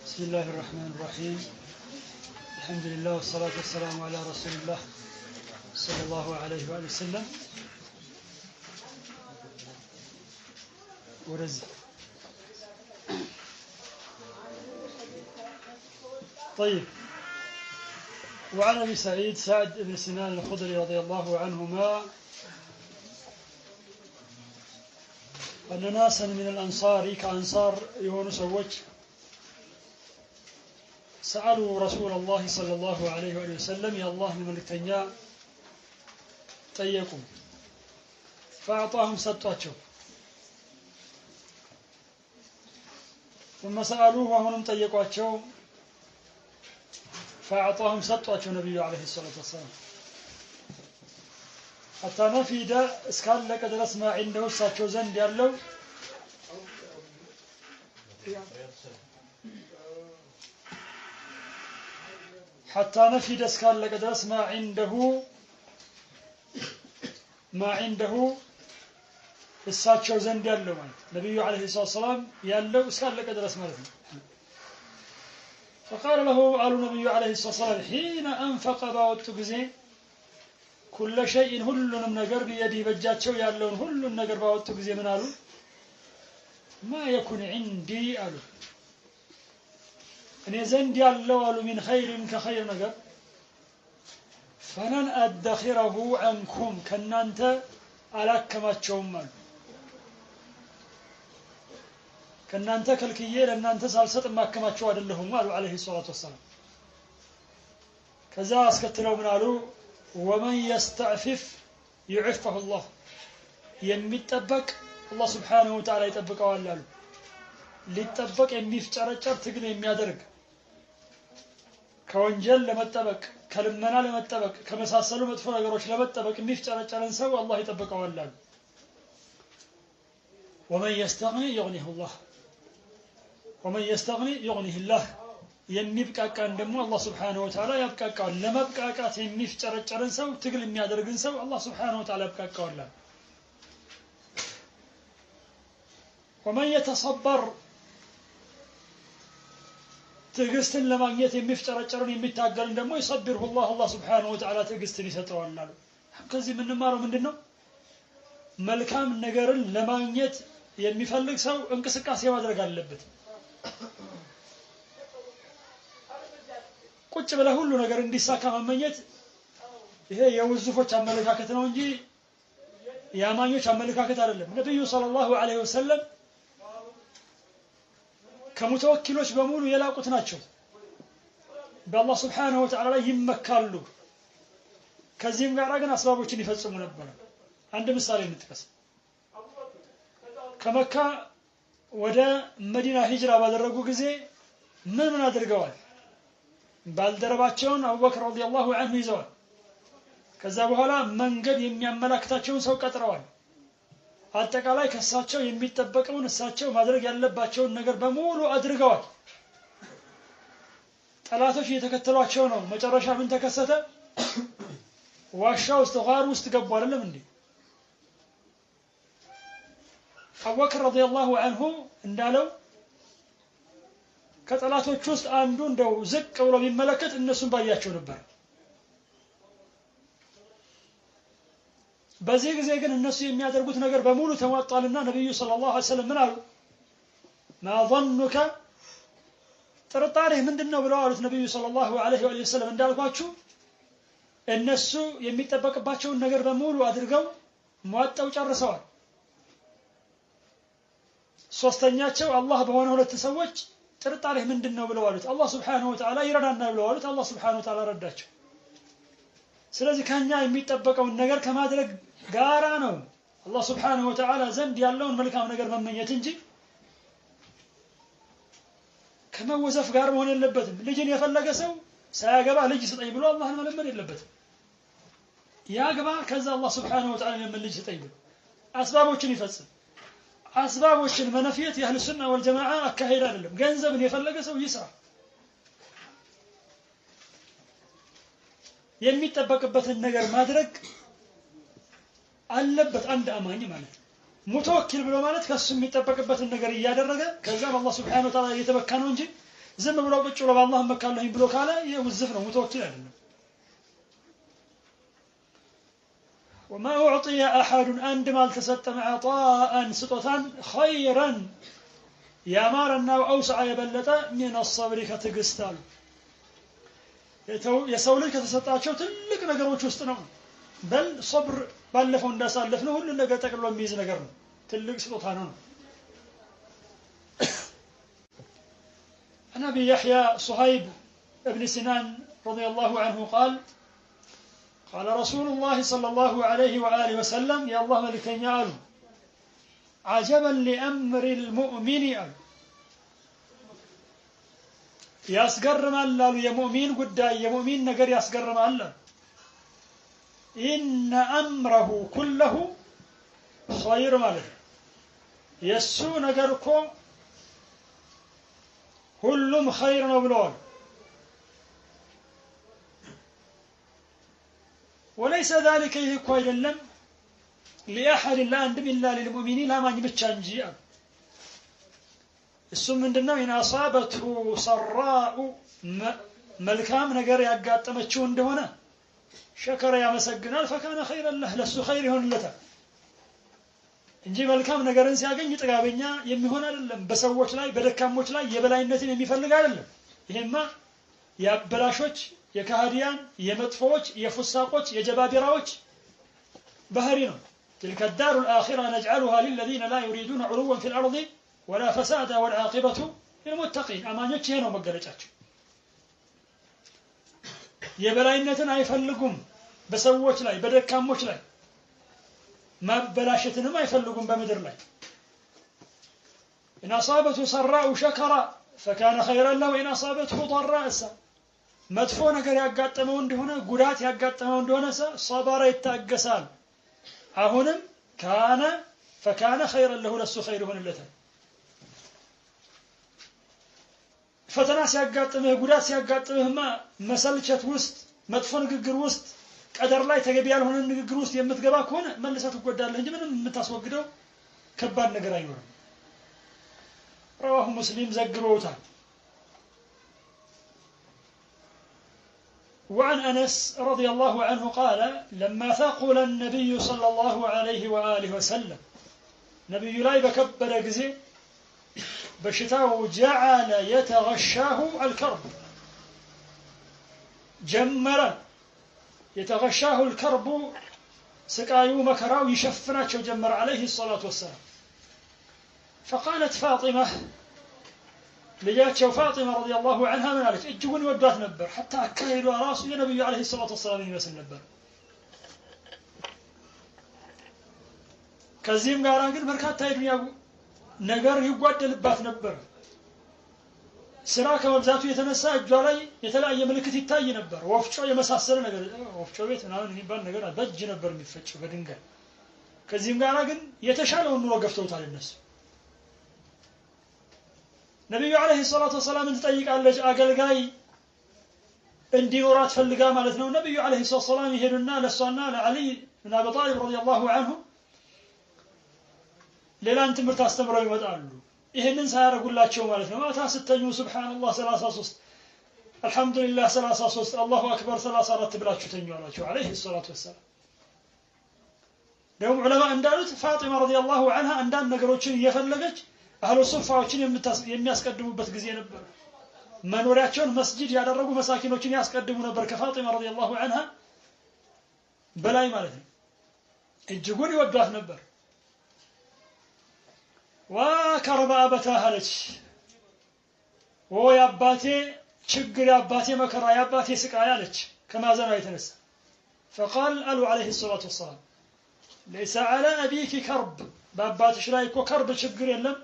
بسم الله الرحمن الرحيم. الحمد لله والصلاة والسلام على رسول الله صلى الله عليه وآله وسلم. ورزق. طيب. وعن أبي سعد بن سنان الخدري رضي الله عنهما أن ناسا من الأنصار كأنصار يونس وجه سألوا رسول الله صلى الله عليه وسلم يا الله من ملكتنيا طيقوا فأعطاهم سطواتهم ثم سألوه وهم طيقواتهم فأعطاهم سطواتهم النبي عليه الصلاة والسلام حتى نفيد اسكال لك درس ما عنده ساتشو زند يالو حتى نفيد اسكال لك درس ما عنده الساتشو زند يالو النبي عليه الصلاة والسلام يالو اسكال لك درس مالتنا فقال له قالوا النبي عليه الصلاة والسلام حين أنفق باوت غزي كل شيء ሁሉንም ነገር بيدي በእጃቸው ያለውን ሁሉን ነገር ባወጡ ጊዜ ምን አሉ ما يكون عندي አሉ እኔ ዘንድ ያለው አሉ من خير كخير ነገር فلن أدخره عنكم ከናንተ አላከማቸውም አሉ ከናንተ ከልክዬ ለናንተ ሳልሰጥ ማከማቸው አይደለሁም አሉ عليه الصلاة والسلام ከዛ አስከትለው ምን አሉ ومن يستعفف يعفه الله يميتطبق الله سبحانه وتعالى يطبقዋል አሉ ሊጠበቅ የሚፍጨረጨር ትግል የሚያደርግ ከወንጀል ለመጠበቅ ከልመና ለመጠበቅ ከመሳሰሉ መጥፎ ነገሮች ለመጠበቅ የሚፍጨረጨርን ሰው አላህ ይጠብቀዋል አሉ ومن يستغني يغنيه الله ومن يستغني يغنيه الله የሚብቃቃን ደግሞ አላህ Subhanahu Wa Ta'ala ያብቃቃዋል ለመብቃቃት የሚፍጨረጨርን ሰው ትግል የሚያደርግን ሰው አላህ Subhanahu Wa Ta'ala ያብቃቃዋል ومن يتصبر ትግስትን ለማግኘት የሚፍጨረጨርን የሚታገልን ደግሞ ይصبره الله Subhanahu Wa Ta'ala ትግስትን ይሰጠዋል አሉ ከዚህ ምንማረው ምንድነው መልካም ነገርን ለማግኘት የሚፈልግ ሰው እንቅስቃሴ ማድረግ አለበት ቁጭ ብለ ሁሉ ነገር እንዲሳካ መመኘት ይሄ የውዝፎች አመለካከት ነው እንጂ ያማኞች አመለካከት አይደለም ነብዩ ሰለላሁ ዐለይሂ ወሰለም ከሙተወኪሎች በሙሉ የላቁት ናቸው በአላህ Subhanahu Wa Ta'ala ይመካሉ ከዚህም ጋር ግን አስባቦችን ይፈጽሙ ነበር አንድ ምሳሌ እንጥቀስ ከመካ ወደ መዲና ሂጅራ ባደረጉ ጊዜ ምን አድርገዋል ባልደረባቸውን አቡበክር ረዲየላሁ ዐንሁ ይዘዋል ከዛ በኋላ መንገድ የሚያመላክታቸውን ሰው ቀጥረዋል አጠቃላይ ከሳቸው የሚጠበቀውን እሳቸው ማድረግ ያለባቸውን ነገር በሙሉ አድርገዋል ጠላቶች እየተከተሏቸው ነው መጨረሻ ምን ተከሰተ ዋሻው ውስጥ ጋር ውስጥ ገቡ አይደለም እንዴ አቡበክር ረዲየላሁ ዐንሁ እንዳለው ከጠላቶች ውስጥ አንዱ እንደው ዝቅ ብሎ ቢመለከት እነሱን ባያቸው ነበር በዚህ ጊዜ ግን እነሱ የሚያደርጉት ነገር በሙሉ ተሟጧልና ነብዩ ሰለላሁ ዐለይሂ ወሰለም ምን አሉ ما ظنك ጥርጣሬህ ምንድነው ብለው አሉት ነብዩ ሰለላሁ ዐለይሂ ወሰለም እንዳልኳችሁ እነሱ የሚጠበቅባቸውን ነገር በሙሉ አድርገው ሟጣው ጨርሰዋል ሶስተኛቸው አላህ በሆነ ሁለት ሰዎች ጥርጣሬህ ምንድነው ብለው አሉት አላህ Subhanahu Wa Ta'ala ይረዳናል ብለው አሉት አላህ Subhanahu Wa Ta'ala ረዳቸው ስለዚህ ከኛ የሚጠበቀውን ነገር ከማድረግ ጋራ ነው አላህ Subhanahu Wa Ta'ala ዘንድ ያለውን መልካም ነገር መመኘት እንጂ ከመወዘፍ ጋር መሆን የለበትም ልጅን የፈለገ ሰው ሳያገባ ልጅ ስጠኝ ብሎ አላህን መለመን የለበትም ያገባ ከዛ አላህ Subhanahu Wa Ta'ala የምን ልጅ ስጠኝ ብሎ አስባቦችን ይፈጽም አስባቦችን መነፊየት የአህሉ ሱና ወልጀማዓ አካሄድ አይደለም ገንዘብን የፈለገ ሰው ይስራ የሚጠበቅበትን ነገር ማድረግ አለበት አንድ አማኝ ማለት ሙተወኪል ብሎ ማለት ከሱ የሚጠበቅበትን ነገር ያደረገ ከዛም አላህ Subhanahu Wa Ta'ala እየተበካ ነው እንጂ ዝም ብሎ ቁጭ ብሎ በአላህ መካለኝ ብሎ ካለ የውዝፍ ነው ሙተወኪል አይደለም وما أعطي أحد عند ما التسطم عطاء سطوتا خيرا يا مارنا وأوسع يبلط من الصبر كتقستال የሰው ልጅ ከተሰጣቸው ትልቅ ነገሮች ውስጥ ነው በል ሶብር ባለፈው እንዳሳለፍነው ሁሉ ነገር ጠቅልሎ የሚይዝ ነገር ነው ትልቅ ስጦታ ነው النبي يحيى صهيب ابن سنان رضي الله عنه قال رسول الله صلى الله عليه وآله وسلم يا الله ملكين يعلم عجبا لأمر المؤمن ياسقرم الله يا مؤمن قد يا مؤمن نقر ياسقرم الله إن أمره كله خير ماله يسو نقركو كلهم خير نبلون وليس ذلك يكوي للم لأحد لا عندم إلا للمؤمنين لا ما يبتشانجي السم من دنا إن أصابته سراء ملكام نجار يقعد تمشون دهنا شكر يا مسجنال فكان خيرا له لسه خير هون لته እንጂ መልካም ነገርን ሲያገኝ ጥጋበኛ የሚሆን አይደለም በሰዎች ላይ በደካሞች ላይ የበላይነትን የሚፈልግ አይደለም ይሄማ ያበላሾች የካህዲያን የመጥፎች የፍሳቆች የጀባቢራዎች ባህሪ ነው تلك الدار الآخرة نجعلها للذين لا يريدون علوا في الأرض ولا فسادا والعاقبة للمتقين أمانيوች ይሄ ነው መገለጫቸው የበላይነትን አይፈልጉም በሰዎች ላይ በደካሞች ላይ ማበላሸትንም አይፈልጉም በመድር ላይ إن أصابته سراء شكر فكان خيرا له وإن أصابته ضراء መጥፎ ነገር ያጋጠመው እንደሆነ ጉዳት ያጋጠመው እንደሆነ صبر ይታገሳል አሁንም فكان خيرا له ለሱ خير ሆነለታል ፈተና ሲያጋጥምህ ጉዳት ሲያጋጥምህማ መሰልቸት ውስጥ መጥፎ ንግግር ውስጥ ቀደር ላይ ተገቢ ያልሆነ ንግግር ውስጥ የምትገባ ከሆነ መልሰህ ትጎዳለህ እንጂ ምንም የምታስወግደው ከባድ ነገር አይኖርም رواه مسلم ዘግበውታል وعن أنس رضي الله عنه قال لما ثقل النبي صلى الله عليه وآله وسلم نبي لا يكبر جزي بشتاو جعل يتغشاه الكرب جمرا يتغشاه الكرب سقايو مكراو يشفناቸው جمر عليه الصلاة والسلام فقالت فاطمة ልጃቸው فاطمة رضي الله عنها من قالت እጅጉን ይወዳት ነበር حتى አካሄዱ ራሱ የነብዩ عليه الصلاة والسلام ይመስል ነበር ከዚህም ጋር ግን በርካታ የዱንያ ነገር ይጓደልባት ነበር ስራ ከመብዛቱ የተነሳ እጇ ላይ የተለያየ ምልክት ይታይ ነበር ወፍጮ የመሳሰለ ነገር ወፍጮ ቤት ምናምን የሚባል ነገር በእጅ ነበር የሚፈጭው በድንጋይ ከዚህም ጋር ግን የተሻለው ኑሮ ገፍተውታል እነሱ ነብዩ አለይሂ ሰላቱ ወሰለም እንጠይቃለች አገልጋይ እንዲኖራት ፈልጋ ማለት ነው ነብዩ አለይሂ ሰላቱ ወሰለም ይሄዱና ለሷና ለአሊ እና አቡ ጣሊብ ረዲየላሁ ዐንሁ ሌላን ትምህርት አስተምረው ይመጣሉ ይሄንን ሳያረጉላቸው ማለት ነው ማታ ስተኙ ሱብሃንአላህ 33 አልহামዱሊላህ 33 አላሁ አክበር 34 ብላችሁ ተኙ አላቸው አለይሂ ሰላቱ ወሰለም ደግሞ ዑለማ እንዳሉት ፋጢማ ረዲየላሁ ዐንሃ አንዳንድ ነገሮችን እየፈለገች አህሉ ሱፋዎችን የሚያስቀድሙበት ጊዜ ነበር መኖሪያቸውን መስጂድ ያደረጉ መሳኪኖችን ያስቀድሙ ነበር ከፋጢማ ረዲየላሁ ዐንሃ በላይ ማለት ነው እጅጉን ይወዷት ነበር وكرب أبتها لك ويا أباتي شقر يا أباتي مكرا يا أباتي سقايا لك كما زنا يتنسى فقال ألو عليه الصلاة والسلام ليس على أبيك كرب باباتش رايك وكرب شقر يلم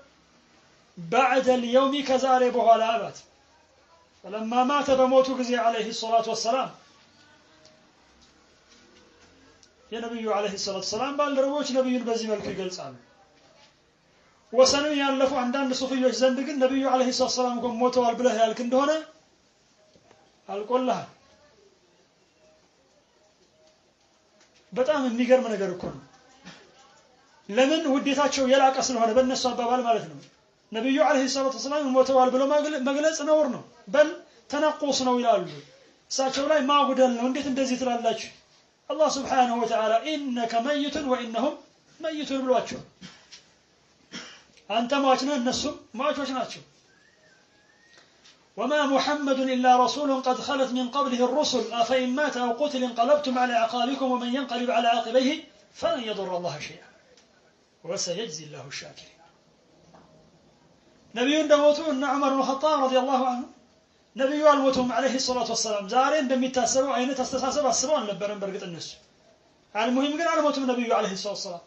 بعد اليوم كزاري بها لا أبات فلما مات بموت قزي عليه الصلاة والسلام يا نبي عليه الصلاة والسلام بالروج نبي بزي ملك يقلص عنه ወሰኑ ያለፉ አንዳንድ ሱፊዮች ዘንድ ግን ነብዩ አለይሂ ሰላም ቆም ሞተዋል ብለህ ያልክ እንደሆነ አልቆልህ በጣም የሚገርም ነገር እኮ ነው ለምን ውዴታቸው የላቀ ስለሆነ በእነሱ አባባል ማለት ነው ነብዩ አለይሂ ሰላቱ ወሰለም ሞተዋል ብሎ መግለጽ ነውር ነው በል ተነቁስ ነው ይላሉ እሳቸው ላይ ማጉደል ነው እንዴት እንደዚህ ትላላችሁ አላህ Subhanahu Wa Ta'ala ኢነከ መይቱን ወኢነሁም መይቱን ብሏቸው አንተ ሟች ነህ እነሱም ሟቾች ናቸው وما محمد إلا رسول قد خلت من قبله الرسل أفإن مات أو قتل انقلبتم على أعقابكم ومن ينقلب على عقبيه فلن يضر الله شيئا وسيجزي الله الشاكرين نبي دموتو أن عمر بن الخطاب رضي الله عنه نبي الموتهم عليه الصلاة والسلام زارين دم يتاسروا أين تستساسروا السبان لبرن برقة الناس المهم قال على موتهم النبي عليه الصلاة والسلام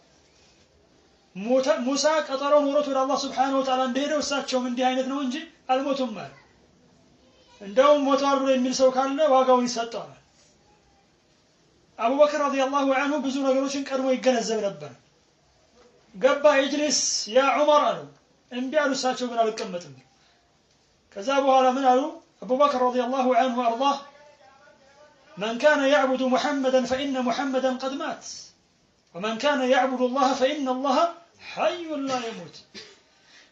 موسى قطرون ورثوا إلى الله سبحانه وتعالى اندهده وساتشوا من دهينة نونجي الموتهم مال እንደውም ሞቷል ብሎ የሚል ሰው ካለ ዋጋውን ይሰጣል አቡበክር ረዲየላሁ ዐንሁ ብዙ ነገሮችን ቀድሞ ይገነዘብ ነበር ገባ ኢጅሊስ ያ ዑመር አሉ እንዴ አሉ እሳቸው ግን አልቀመጥም ከዛ በኋላ ምን አሉ አቡበክር ረዲየላሁ ዐንሁ አላህ من كان يعبد محمدا فإن محمدا قد مات ومن كان يعبد الله فإن الله حي لا يموت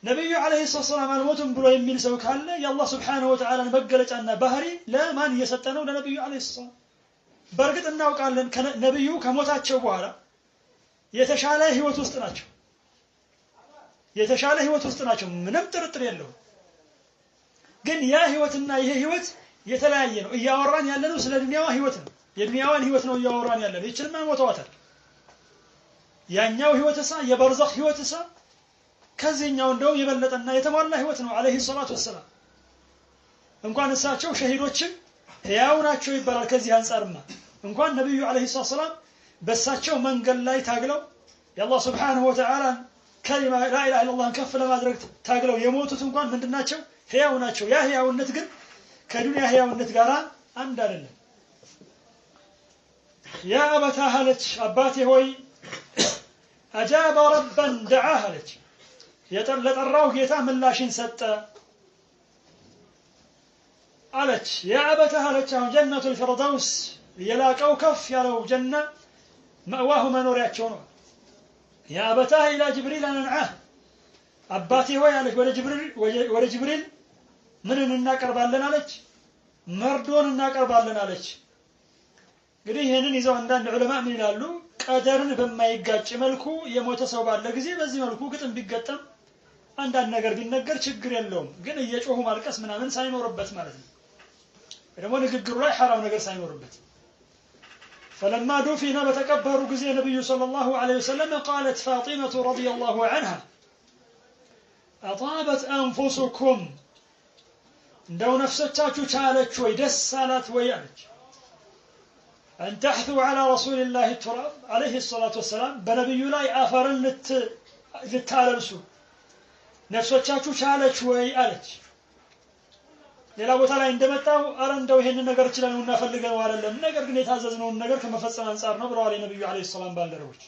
ነብዩ አለይሂ ሰላም አልሞቱም ብሎ የሚል ሰው ካለ የአላህ Subhanahu Wa Ta'ala መገለጫና ባህሪ ለማን እየሰጠነው ለነብዩ አለይሂ ሰላም በርግጥ እናውቃለን ነብዩ ከሞታቸው በኋላ የተሻለ ህይወት ውስጥ ናቸው ምንም ጥርጥር የለውም ግን ያ ህይወትና ይሄ ህይወት የተለያየ ነው እያወራን ያለነው ስለ ዱንያዋ ህይወት ነው የዱንያዋን ህይወት ነው እያወራን ያለነው ይችላል ሞተዋታል ያኛው ህይወትሳ የበርዘኽ ህይወትሳ ከዚህኛው እንደው የበለጠና የተሟላ ህይወት ነው አለይሂ ሰላቱ ወሰለም እንኳን እሳቸው ሸሂዶችም ህያው ናቸው ይባላል ከዚህ አንፃርማ እንኳን ነብዩ አለይሂ ሰላም በእሳቸው መንገድ ላይ ታግለው የአላህ Subhanahu Wa Ta'ala ከሊማ ላ ኢላሃ ኢላላህ ከፍ ለማድረግ ታግለው የሞቱት እንኳን ምንድናቸው ህያው ናቸው ያ ህያውነት ግን ከዱንያ ህያውነት ጋር አንድ አይደለም ያ አባታ ሀለች አባቴ ሆይ አጃበ ረበን ደዓ ሀለች ለጠራው ጌታ ምላሽን ሰጠ አለች ያ አባታ ሀለች አሁን ጀነቱል ፊርደውስ የላቀው ከፍ ያለው ጀነ ማዋሁ መኖሪያቸው ነው ያ አባታ ኢላ ጅብሪል አንዓህ አባቴ ሆይ አለች ወደ ጅብሪል ምን እናቀርባለን አለች መርዶን እናቀርባለን አለች እንግዲህ ይሄንን ይዘው አንዳንድ ዑለማ ምን ይላሉ ቀደርን በማይጋጭ መልኩ የሞተ ሰው ባለ ጊዜ በዚህ መልኩ ግጥም ቢገጠም አንዳንድ ነገር ቢነገር ችግር የለውም ግን እየጮሁ ማልቀስ ምናምን ሳይኖርበት ማለት ነው ደግሞ ንግግሩ ላይ حرام ነገር ሳይኖርበት فلما دفن بتكبروا ጊዜ ነብዩ ሰለላሁ ዐለይሂ ወሰለም قالت فاطمة رضي الله عنها أطابت أنفسكم እንደው ነፍሶቻችሁ ቻለች ወይ ደስ አላት ወይ አለች أن تحثوا على رسول الله التراب عليه الصلاة والسلام بنبي لا آفرن للتالبسو ነፍሶቻችሁ ቻለች ወይ አለች ሌላ ቦታ ላይ እንደመጣው አረ እንደው ይሄን ነገር ይችላል እና ፈልገው አይደለም ነገር ግን የታዘዝነውን ነገር ከመፈጸም አንፃር ነው ብለዋል ነብዩ አለይሂ ሰላም ባልደረቦች